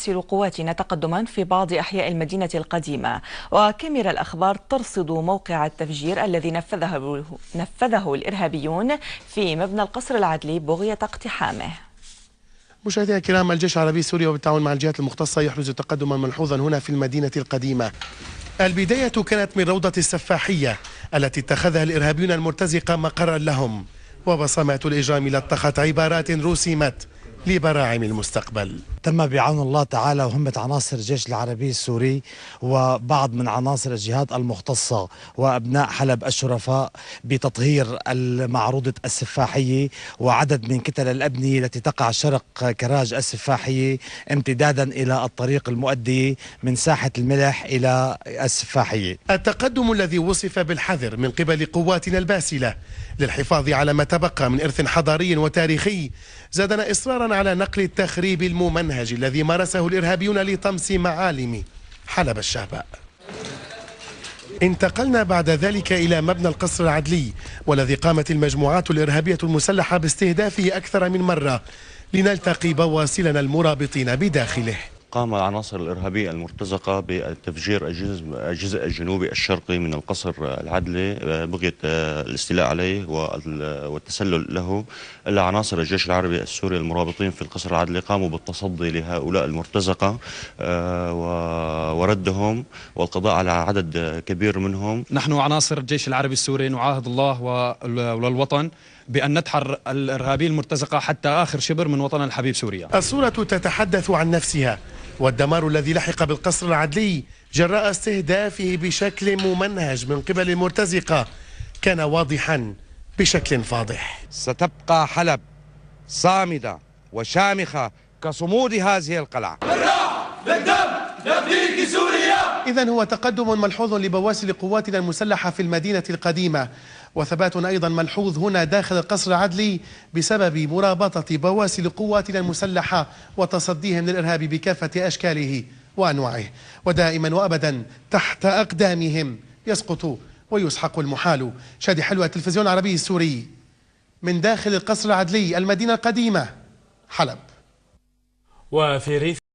بواسل قواتنا تقدما في بعض أحياء المدينة القديمة، وكاميرا الأخبار ترصد موقع التفجير الذي نفذه الإرهابيون في مبنى القصر العدلي بغية اقتحامه. مشاهدينا الكرام، الجيش العربي السوري وبالتعاون مع الجهات المختصة يحرز تقدما ملحوظا هنا في المدينة القديمة. البداية كانت من روضة السفاحية التي اتخذها الإرهابيون المرتزقة مقرا لهم، وبصمات الإجرام لطخت عبارات رسمت لبراعم المستقبل. تم بعون الله تعالى وهمة عناصر الجيش العربي السوري وبعض من عناصر الجهات المختصة وأبناء حلب الشرفاء بتطهير المعروضة السفاحية وعدد من كتل الأبنية التي تقع شرق كراج السفاحية امتدادا إلى الطريق المؤدي من ساحة الملح إلى السفاحية. التقدم الذي وصف بالحذر من قبل قواتنا الباسلة للحفاظ على ما تبقى من إرث حضاري وتاريخي زادنا إصرارا على نقل التخريب الممنهج الذي مارسه الإرهابيون لطمس معالم حلب الشهباء. انتقلنا بعد ذلك إلى مبنى القصر العدلي، والذي قامت المجموعات الإرهابية المسلحة باستهدافه أكثر من مرة، لنلتقي بواسلنا المرابطين بداخله. قام العناصر الإرهابية المرتزقة بتفجير الجزء الجنوبي الشرقي من القصر العدلي بغية الاستيلاء عليه والتسلل له. إلا عناصر الجيش العربي السوري المرابطين في القصر العدلي قاموا بالتصدي لهؤلاء المرتزقة وردهم والقضاء على عدد كبير منهم. نحن عناصر الجيش العربي السوري نعاهد الله وللوطن بأن ندحر الإرهابي المرتزقة حتى آخر شبر من وطن الحبيب سوريا. الصورة تتحدث عن نفسها، والدمار الذي لحق بالقصر العدلي جراء استهدافه بشكل ممنهج من قبل المرتزقة كان واضحا بشكل فاضح. ستبقى حلب صامدة وشامخة كصمود هذه القلعة. بالدم نفديك سوريا. إذن هو تقدم ملحوظ لبواسل قواتنا المسلحة في المدينة القديمة، وثبات أيضا ملحوظ هنا داخل القصر العدلي بسبب مرابطة بواسل قواتنا المسلحة وتصديهم للإرهاب بكافة أشكاله وأنواعه، ودائما وأبدا تحت أقدامهم يسقط ويسحق المحال. شادي حلوة، التلفزيون العربي السوري، من داخل القصر العدلي المدينة القديمة، حلب. وفي ريف